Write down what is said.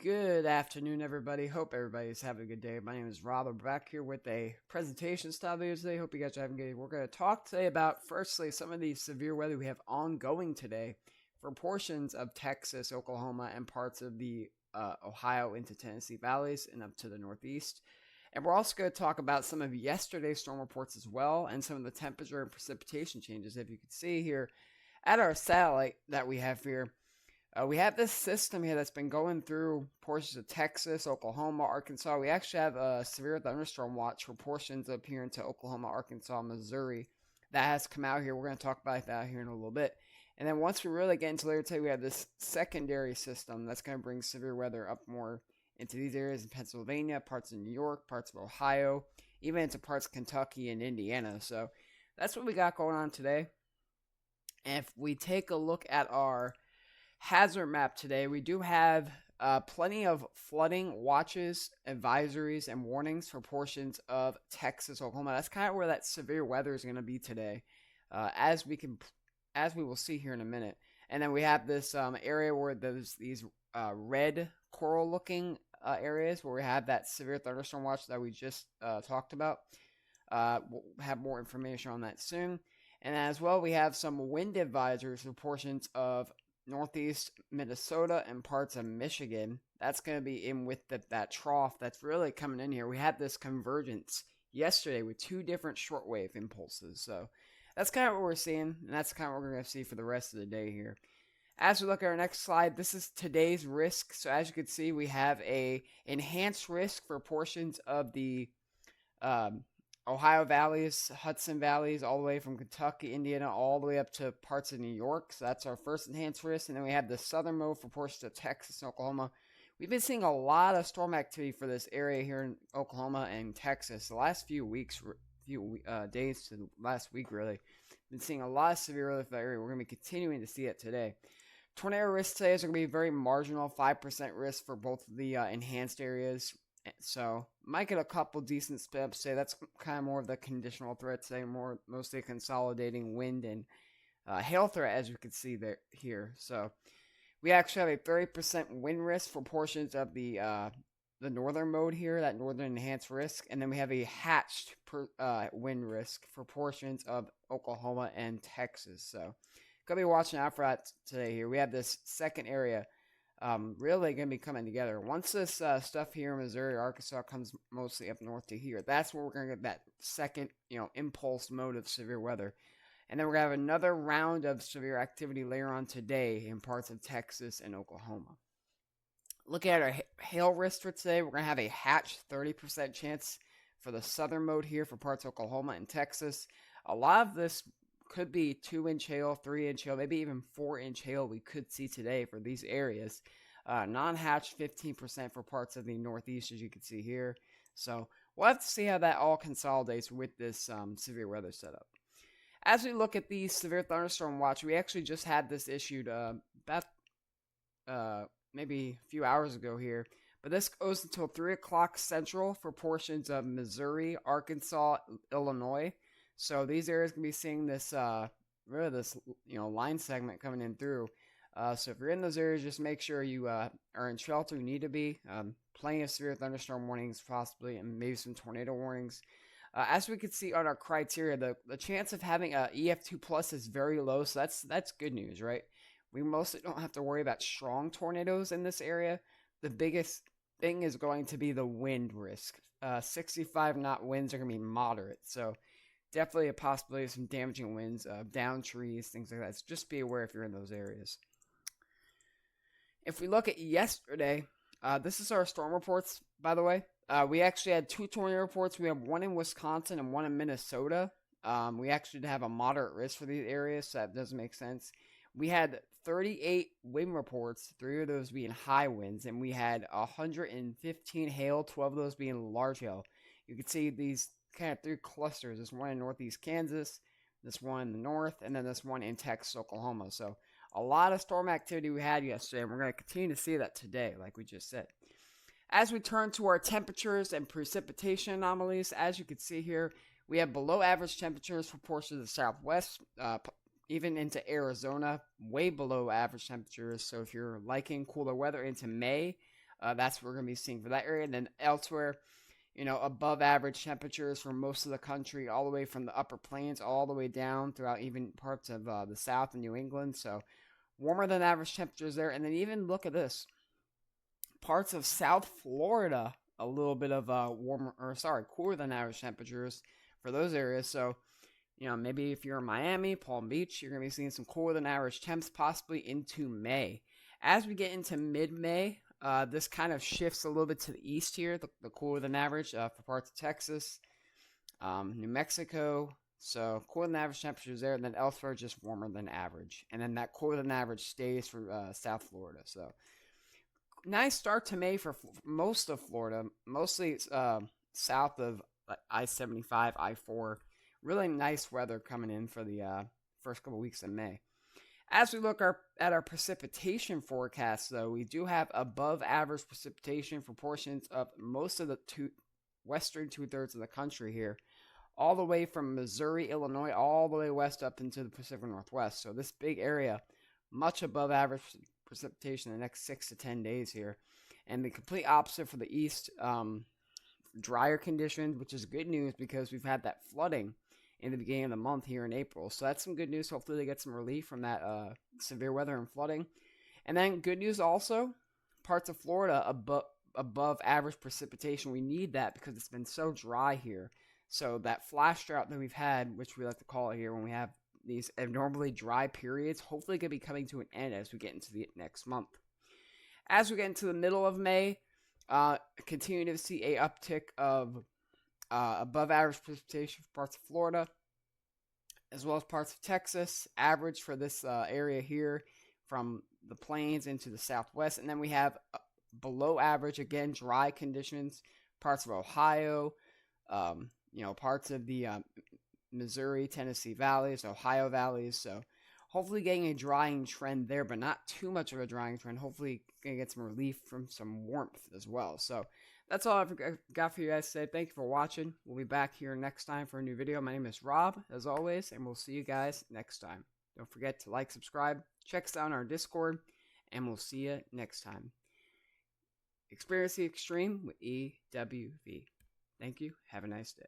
Good afternoon, everybody. Hope everybody's having a good day. My name is Rob. I'm back here with a presentation style video today. Hope you guys are having a good day. We're going to talk today about, firstly, some of the severe weather we have ongoing today for portions of Texas, Oklahoma, and parts of the Ohio into Tennessee valleys and up to the northeast. And we're also going to talk about some of yesterday's storm reports as well and some of the temperature and precipitation changes. If you can see here at our satellite that we have here, we have this system here that's been going through portions of Texas, Oklahoma, Arkansas. We actually have a severe thunderstorm watch for portions up here into Oklahoma, Arkansas, Missouri that has come out here. We're going to talk about that here in a little bit. And then once we really get into later today, we have this secondary system that's going to bring severe weather up more into these areas in Pennsylvania, parts of New York, parts of Ohio, even into parts of Kentucky and Indiana. So that's what we got going on today. And if we take a look at our hazard map today, we do have plenty of flooding watches, advisories, and warnings for portions of Texas, Oklahoma. That's kind of where that severe weather is going to be today, as we will see here in a minute. And then we have this area where there's these red coral-looking areas where we have that severe thunderstorm watch that we just talked about. We'll have more information on that soon. And as well, we have some wind advisories for portions of northeast Minnesota and parts of Michigan. That's going to be in with that trough that's really coming in here. We had this convergence yesterday with two different shortwave impulses. So that's kind of what we're seeing, and that's kind of what we're going to see for the rest of the day here. As we look at our next slide, this is today's risk. So as you can see, we have a enhanced risk for portions of the Ohio valleys, Hudson valleys, all the way from Kentucky, Indiana, all the way up to parts of New York. So that's our first enhanced risk. And then we have the southern mode for portions of Texas and Oklahoma. We've been seeing a lot of storm activity for this area here in Oklahoma and Texas the last few weeks, days to the last week, really. Been seeing a lot of severe weather for that area. We're going to be continuing to see it today. Tornado risk today is going to be very marginal, 5% risk for both of the enhanced areas. So might get a couple decent split ups today. That's kind of more of the conditional threat today, mostly consolidating wind and hail threat, as you can see there here. So we actually have a 30% wind risk for portions of the northern mode here, that northern enhanced risk, and then we have a hatched wind risk for portions of Oklahoma and Texas. So gonna be watching out for that today. Here we have this second area. Really going to be coming together. Once this stuff here in Missouri, Arkansas comes mostly up north to here, that's where we're going to get that second, impulse mode of severe weather. And then we're going to have another round of severe activity later on today in parts of Texas and Oklahoma. Looking at our hail risk for today, we're going to have a hatched 30% chance for the southern mode here for parts of Oklahoma and Texas. A lot of this could be 2-inch hail, 3-inch hail, maybe even 4-inch hail we could see today for these areas. Non-hatched 15% for parts of the northeast, as you can see here. So we'll have to see how that all consolidates with this severe weather setup. As we look at the severe thunderstorm watch, we actually just had this issued about maybe a few hours ago here. But this goes until 3 o'clock Central for portions of Missouri, Arkansas, Illinois. So these areas can be seeing this, line segment coming in through. So if you're in those areas, just make sure you are in shelter. You need to be. Plenty of severe thunderstorm warnings, possibly, and maybe some tornado warnings. As we can see on our criteria, the chance of having a EF2 plus is very low. So that's good news, right? We mostly don't have to worry about strong tornadoes in this area. The biggest thing is going to be the wind risk. 65 knot winds are going to be moderate. So definitely a possibility of some damaging winds, down trees, things like that. So just be aware if you're in those areas. If we look at yesterday, this is our storm reports, by the way. We actually had 2 tornado reports. We have one in Wisconsin and one in Minnesota. We actually have a moderate risk for these areas, so that doesn't make sense. We had 38 wind reports, 3 of those being high winds, and we had 115 hail, 12 of those being large hail. You can see these kind of 3 clusters. This one in northeast Kansas, this one in the north, and then this one in Texas, Oklahoma. So a lot of storm activity we had yesterday, and we're going to continue to see that today, like we just said. As we turn to our temperatures and precipitation anomalies, as you can see here, we have below average temperatures for portions of the southwest, even into Arizona, way below average temperatures. So if you're liking cooler weather into May, That's what we're going to be seeing for that area. And then elsewhere, above average temperatures for most of the country, all the way from the upper plains all the way down throughout even parts of the South and New England. So warmer than average temperatures there. And then even look at this, parts of South Florida, a little bit of cooler than average temperatures for those areas. So, maybe if you're in Miami, Palm Beach, you're going to be seeing some cooler than average temps possibly into May. As we get into mid-May, this kind of shifts a little bit to the east here, the cooler than average for parts of Texas, New Mexico. So cooler than average temperatures there, and then elsewhere just warmer than average. And then that cooler than average stays for South Florida. So nice start to May for most of Florida, mostly south of I-75, I-4. Really nice weather coming in for the first couple weeks of May. As we look at our precipitation forecast, though, we do have above average precipitation for portions of most of the western two-thirds of the country here, all the way from Missouri, Illinois, all the way west up into the Pacific Northwest. So this big area, much above average precipitation in the next 6 to 10 days here. And the complete opposite for the east, drier conditions, which is good news because we've had that flooding in the beginning of the month here in April. So that's some good news. Hopefully they get some relief from that severe weather and flooding. And then good news also, parts of Florida above average precipitation. We need that because it's been so dry here. So that flash drought that we've had, which we like to call it here when we have these abnormally dry periods, hopefully going to be coming to an end as we get into the next month. As we get into the middle of May, continue to see a uptick of above average precipitation for parts of Florida, as well as parts of Texas. Average for this area here from the plains into the southwest. And then we have below average, again, dry conditions, parts of Ohio, parts of the Missouri, Tennessee valleys, Ohio valleys. So hopefully getting a drying trend there, but not too much of a drying trend. Hopefully going to get some relief from some warmth as well. So that's all I've got for you guys today. Thank you for watching. We'll be back here next time for a new video. My name is Rob, as always, and we'll see you guys next time. Don't forget to like, subscribe, check us out on our Discord, and we'll see you next time. Experience the extreme with EWV. Thank you. Have a nice day.